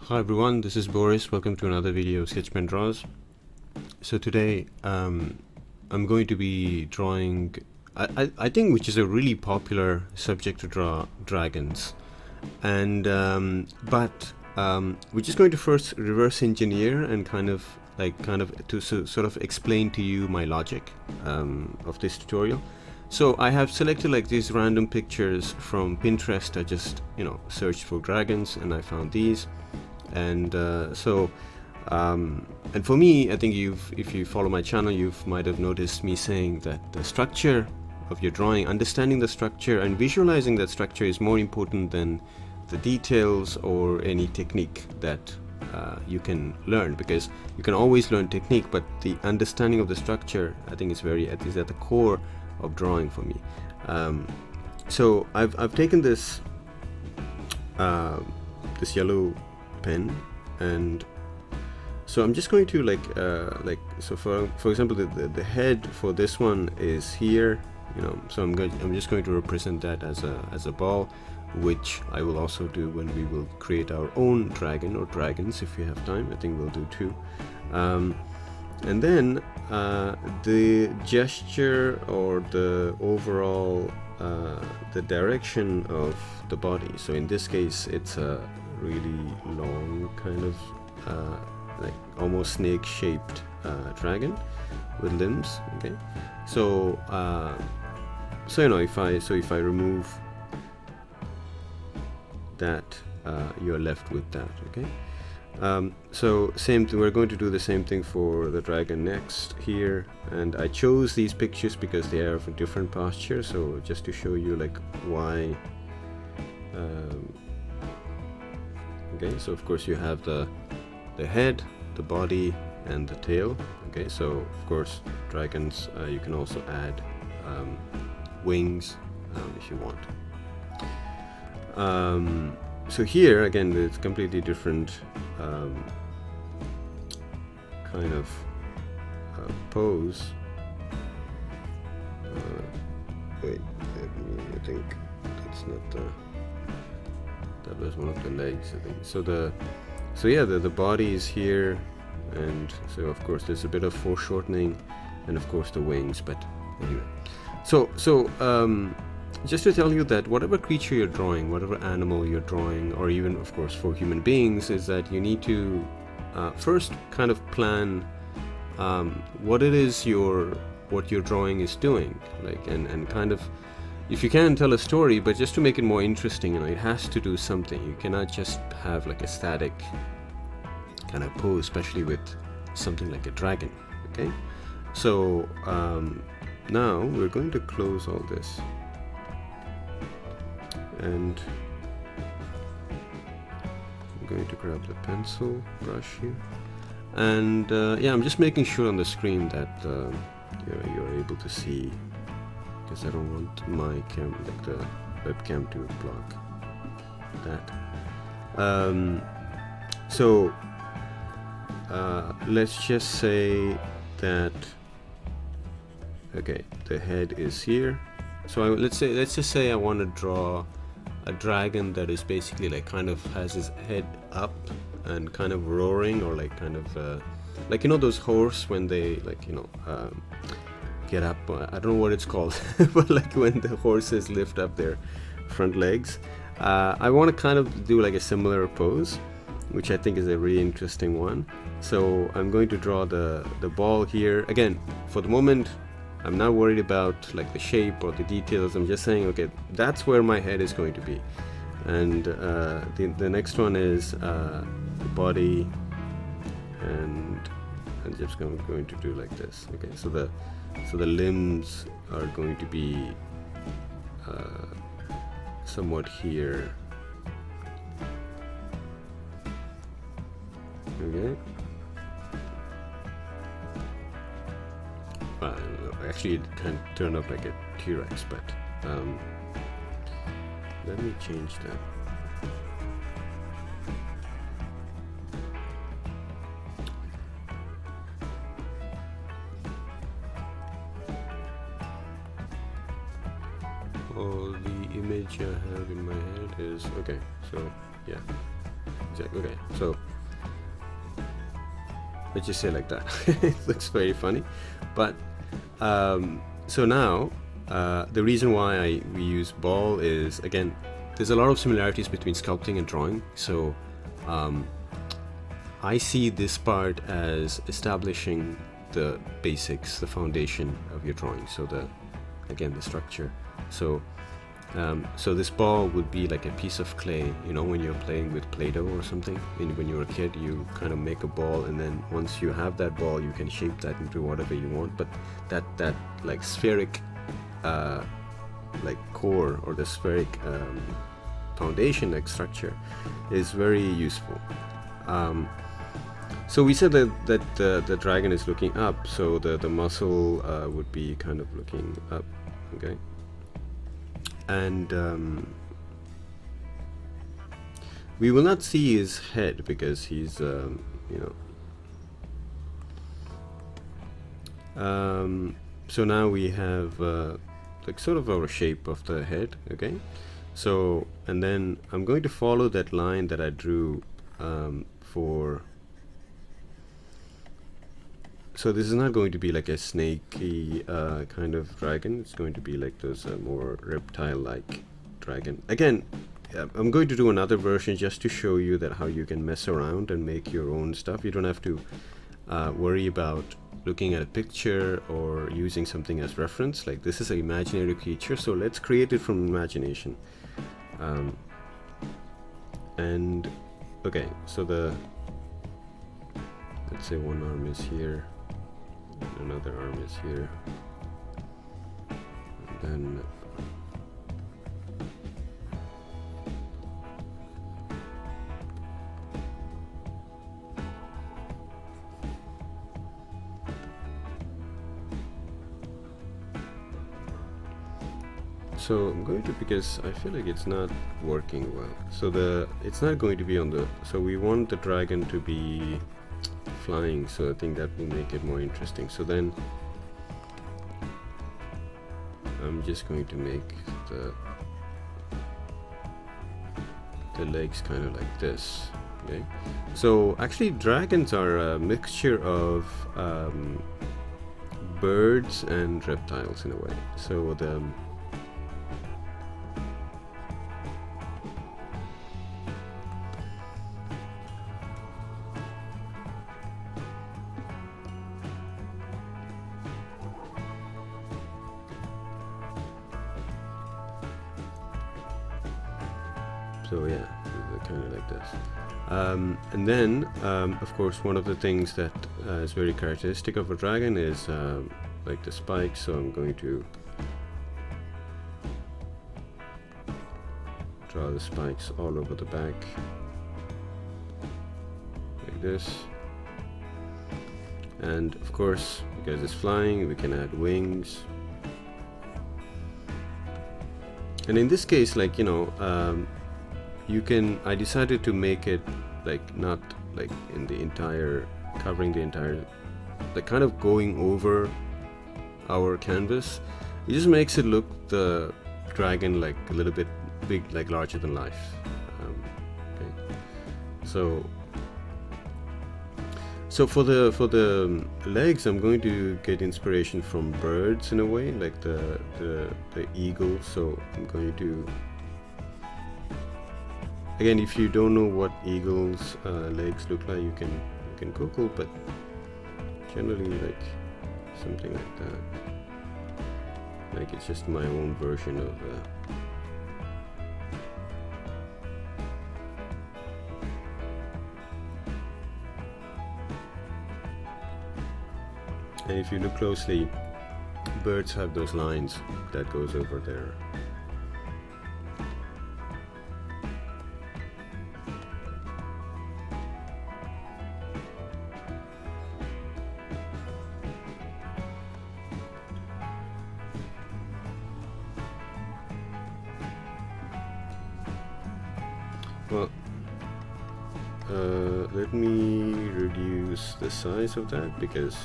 Hi everyone, this is Boris. Welcome to another video of Sketchman Draws. So today I'm going to be drawing, I think, which is a really popular subject to draw, dragons. And but we're just going to first reverse engineer and kind of to sort of explain to you my logic of this tutorial. So I have selected like these random pictures from Pinterest. I just searched for dragons and I found these. And and for me, I think if you follow my channel, you might have noticed me saying that the structure of your drawing, understanding the structure and visualizing that structure is more important than the details or any technique that you can learn, because you can always learn technique, but the understanding of the structure, I think, is at the core of drawing for me. So I've taken this this yellow pen, and so I'm just going to so for example the head for this one is here, so I'm just going to represent that as a ball, which I will also do when we will create our own dragon or dragons if we have time. I think we'll do two. And then the gesture or the overall the direction of the body. So in this case it's a really long kind of like almost snake shaped dragon with limbs. Okay, so if I remove that, you're left with that. Okay, so same thing, we're going to do the same thing for the dragon next here, and I chose these pictures because they are of a different posture, so just to show you like why. Okay, so of course you have the head, the body, and the tail. Okay, so of course dragons, you can also add wings if you want. So here again it's completely different kind of pose. Wait, I think that's not the. That was one of the legs, I think. So the body is here, and so of course there's a bit of foreshortening, and of course the wings. But anyway, so just to tell you that whatever creature you're drawing, whatever animal you're drawing, or even of course for human beings, is that you need to first kind of plan what it is what your drawing is doing, like and kind of. If you can tell a story, but just to make it more interesting, it has to do something. You cannot just have like a static kind of pose, especially with something like a dragon. Okay, so now we're going to close all this, and I'm going to grab the pencil brush here, and yeah, I'm just making sure on the screen that you're able to see, because I don't want my the webcam to block that. So let's just say that okay, the head is here. So let's just say I want to draw a dragon that is basically like kind of has his head up and kind of roaring, or like kind of like those horse when they get up, I don't know what it's called, but like when the horses lift up their front legs. I want to kind of do like a similar pose, which I think is a really interesting one. So I'm going to draw the ball here. Again, for the moment, I'm not worried about like the shape or the details. I'm just saying, okay, that's where my head is going to be. And the next one is the body, and I'm just going to do like this. Okay, so the limbs are going to be somewhat here. Okay. Actually, it can turn up like a T-Rex, but let me change that. All the image I have in my head is okay. So yeah, exactly. Okay, so let's just say like that. It looks very funny, but so now the reason why we use ball is, again, there's a lot of similarities between sculpting and drawing. So I see this part as establishing the basics, the foundation of your drawing. So again, the structure. So so this ball would be like a piece of clay. You know, when you're playing with Play-Doh or something, and when you're a kid, you kind of make a ball, and then once you have that ball, you can shape that into whatever you want. But that like spheric like core, or the spheric foundation, like structure, is very useful. So we said that the dragon is looking up, so the muzzle would be kind of looking up. Okay. And we will not see his head because he's you know, so now we have like sort of our shape of the head. Okay, so, and then I'm going to follow that line that I drew for, so this is not going to be like a snaky kind of dragon. It's going to be like those more reptile-like dragon. Again, I'm going to do another version just to show you that how you can mess around and make your own stuff. You don't have to worry about looking at a picture or using something as reference. Like, this is an imaginary creature, so let's create it from imagination. And okay, so let's say one arm is here, another arm is here, and then so I'm going to, because I feel like it's not working well, so it's not going to be on the, so we want the dragon to be flying, so I think that will make it more interesting. So then I'm just going to make the legs kind of like this. Okay, so actually dragons are a mixture of birds and reptiles in a way. So so yeah, kind of like this. And then, of course, one of the things that is very characteristic of a dragon is like the spikes. So I'm going to draw the spikes all over the back, like this. And of course, because it's flying, we can add wings. And in this case, like, you know, I decided to make it like not like in the entire, covering the entire, like kind of going over our canvas. It just makes it look, the dragon, like a little bit big, like larger than life. Okay. So for the legs, I'm going to get inspiration from birds in a way, like the eagle. So I'm going to, again, if you don't know what eagles' legs look like, you can Google, but generally like something like that. Like, it's just my own version of and if you look closely, birds have those lines that goes over there. Well, let me reduce the size of that because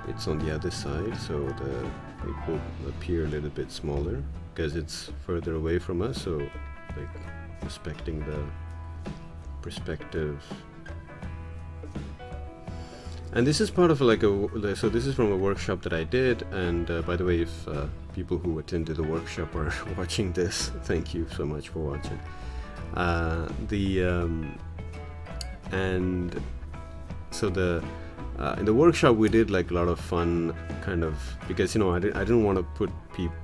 it's on the other side, so it will appear a little bit smaller because it's further away from us. So like respecting the perspective. And this is part of like so this is from a workshop that I did, and by the way, if people who attended the workshop are watching this, thank you so much for watching. And so in the workshop we did like a lot of fun kind of, because I didn't want to put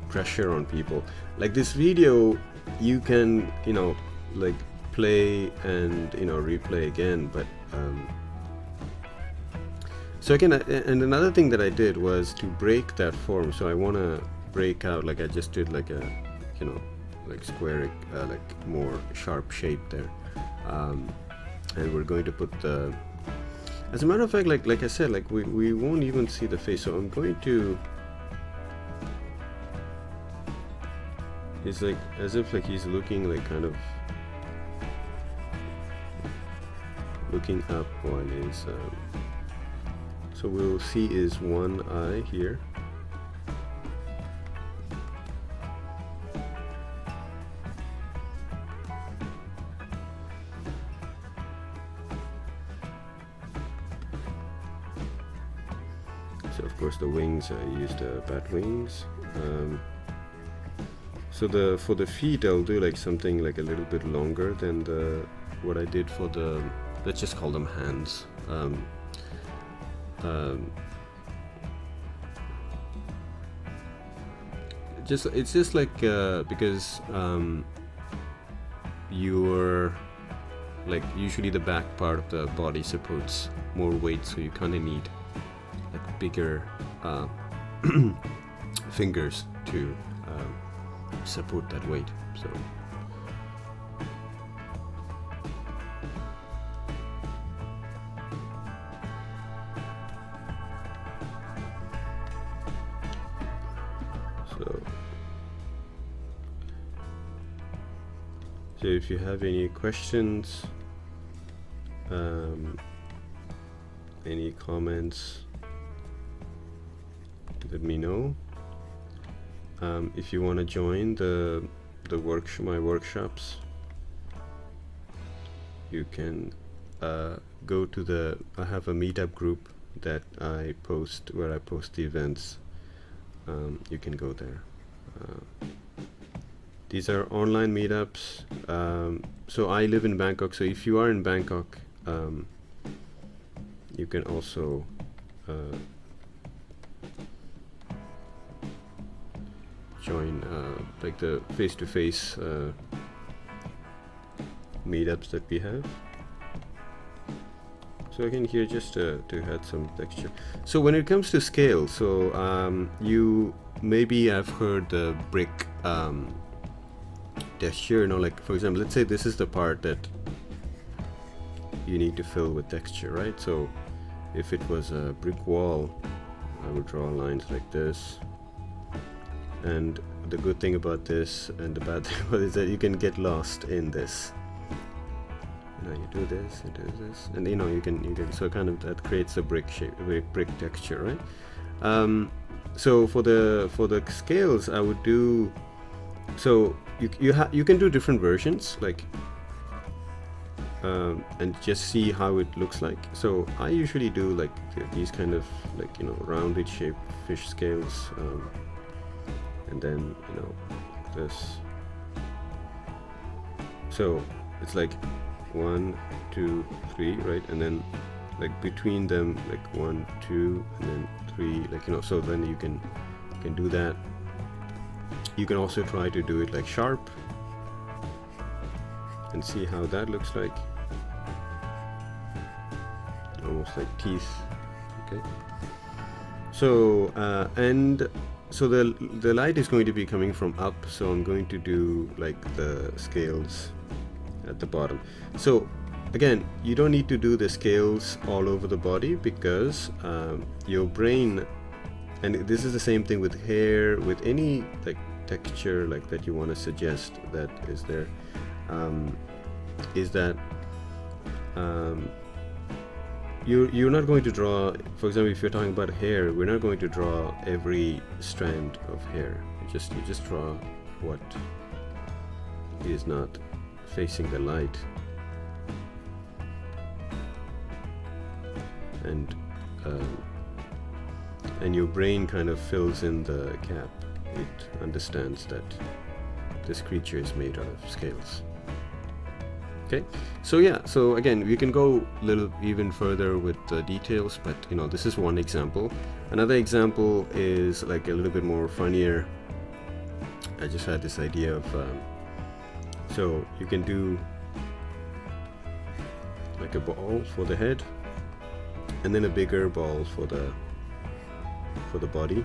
pressure on people. Like this video you can like play and replay again, but so again, and another thing that I did was to break that form. So I want to break out, like I just did like a like square, like more sharp shape there, and we're going to put the, as a matter of fact, like I said, like we won't even see the face. So I'm going to, it's like as if like he's looking like kind of looking up on his so we'll see is one eye here. So of course the wings, I used bat wings. So for the feet I'll do like something like a little bit longer than what I did for the, let's just call them hands. It's just like because you're like, usually the back part of the body supports more weight, so you kind of need like bigger fingers to support that weight. So So if you have any questions, any comments, let me know. If you want to join my workshops, you can go to I have a meetup group that I post, where I post the events. You can go there. These are online meetups. So I live in Bangkok, so if you are in Bangkok, you can also join like the face-to-face meetups that we have. So again, here just to add some texture. So when it comes to scale, so you maybe have heard the brick texture, like for example, let's say this is the part that you need to fill with texture, right? So if it was a brick wall, I would draw lines like this. And the good thing about this and the bad thing about it is that you can get lost in this. You do this, you do this, and you can so kind of that creates a brick shape, brick texture, right? So for the scales, I would do, so you can do different versions, like and just see how it looks like. So I usually do like these kind of like rounded shaped fish scales, and then like this. So it's like 1, 2, 3, right? And then like between them, like 1, 2, and then 3, like so then you can do that. You can also try to do it like sharp and see how that looks like, almost like teeth. Okay, so and so the light is going to be coming from up, so I'm going to do like the scales at the bottom. So again, you don't need to do the scales all over the body, because your brain, and this is the same thing with hair, with any like texture like that you want to suggest that is there, is that you're not going to draw, for example, if you're talking about hair, we're not going to draw every strand of hair. You just draw what is not facing the light, and your brain kind of fills in the gap. It understands that this creature is made out of scales. Okay, so yeah, so again, we can go a little even further with the details, but you know, this is one example. Another example is like a little bit more funnier. I just had this idea of so you can do like a ball for the head, and then a bigger ball for the body,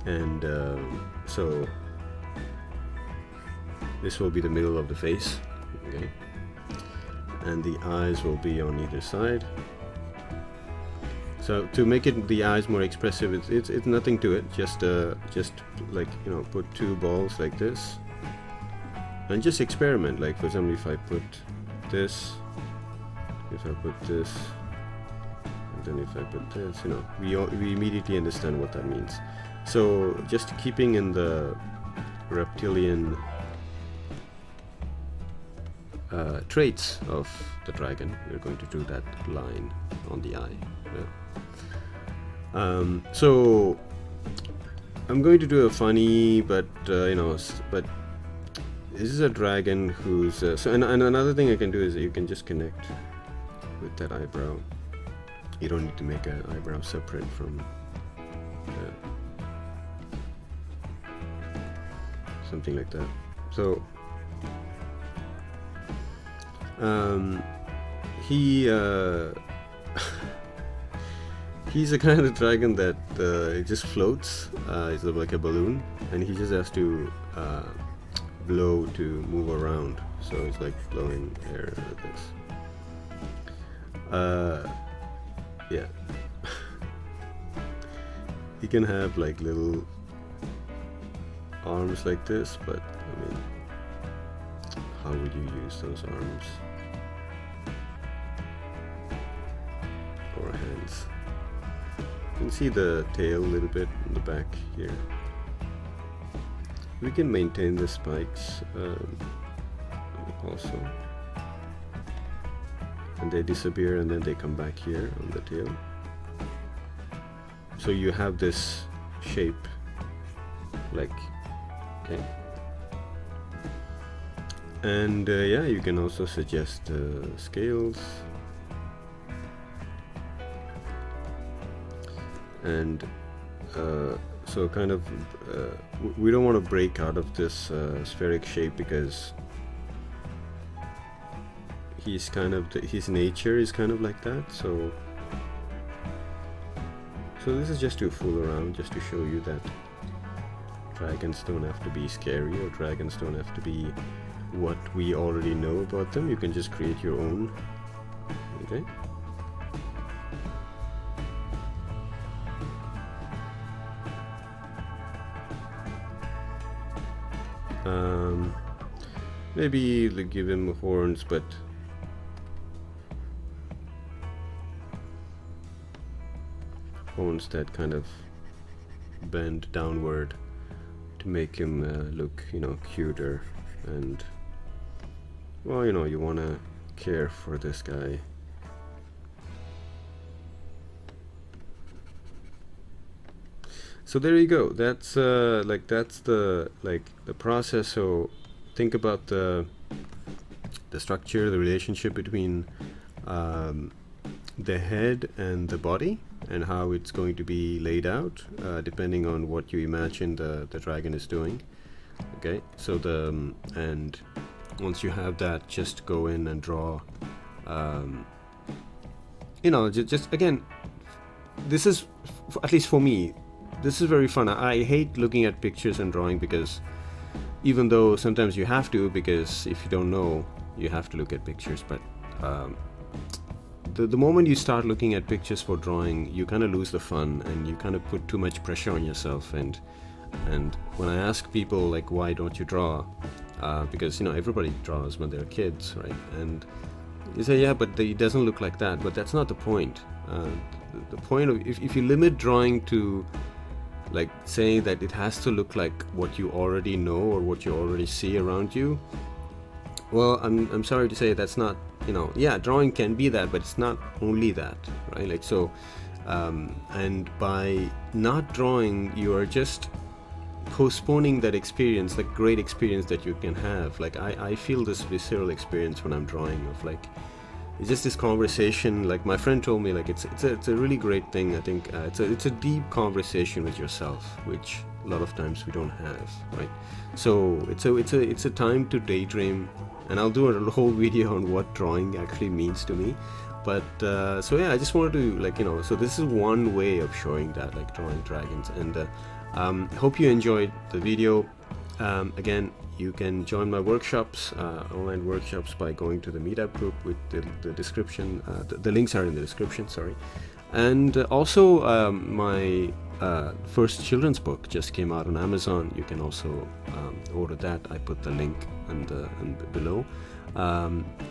and so this will be the middle of the face, okay, and the eyes will be on either side. So to make it the eyes more expressive, it's nothing to it. Just like, you know, put two balls like this, and just experiment. Like for example, if I put this, if I put this, and then if I put this, you know, we immediately understand what that means. So just keeping in the reptilian traits of the dragon, we're going to do that line on the eye. Yeah. So I'm going to do a funny, but you know, but this is a dragon who's so. And another thing I can do is you can just connect with that eyebrow. You don't need to make an eyebrow separate from something like that. So he's a kind of dragon that it just floats. It's like a balloon, and he just has to blow to move around. So it's like blowing air like this. Yeah. He can have like little arms like this, but I mean, how would you use those arms or hands? You can see the tail a little bit in the back here. We can maintain the spikes also, and they disappear and then they come back here on the tail. So you have this shape, like, okay. And yeah, you can also suggest scales, and so kind of we don't want to break out of this spheric shape, because he's kind of his nature is kind of like that. So this is just to fool around, just to show you that dragons don't have to be scary, or dragons don't have to be what we already know about them. You can just create your own. Okay. Maybe like give him horns, but horns that kind of bend downward to make him look, you know, cuter. And well, you know, you want to care for this guy. So there you go. That's that's the process. So think about the structure, the relationship between the head and the body, and how it's going to be laid out depending on what you imagine the dragon is doing. Okay, so and once you have that, just go in and draw. You know, just again, this is at least for me, this is very fun. I hate looking at pictures and drawing, because even though sometimes you have to, because if you don't know, you have to look at pictures, but the moment you start looking at pictures for drawing, you kind of lose the fun, and you kind of put too much pressure on yourself. And when I ask people like, why don't you draw, because you know, everybody draws when they're kids, right? And you say, yeah, but it doesn't look like that. But that's not the point. The point of, if you limit drawing to like saying that it has to look like what you already know or what you already see around you. Well, I'm sorry to say that's not, you know, yeah, drawing can be that, but it's not only that, right? Like, so and by not drawing, you are just postponing that experience, like great experience that you can have. Like I feel this visceral experience when I'm drawing of like, it's just this conversation. Like my friend told me, like it's a really great thing. I think it's a deep conversation with yourself, which a lot of times we don't have, right? So it's a time to daydream, and I'll do a whole video on what drawing actually means to me. But so yeah, I just wanted to, like, you know, so this is one way of showing that, like drawing dragons. And hope you enjoyed the video. Again, you can join my workshops, online workshops, by going to the meetup group with the description. The links are in the description, sorry. And also my first children's book just came out on Amazon. You can also order that. I put the link below.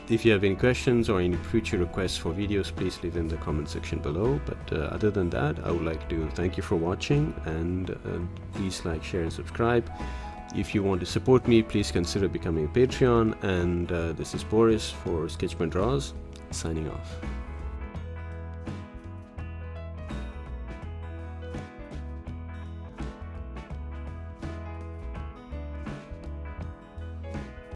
If you have any questions or any future requests for videos, please leave in the comment section below. But other than that, I would like to thank you for watching, and please like, share and subscribe. If you want to support me, please consider becoming a Patreon. And this is Boris for Sketchman Draws, signing off.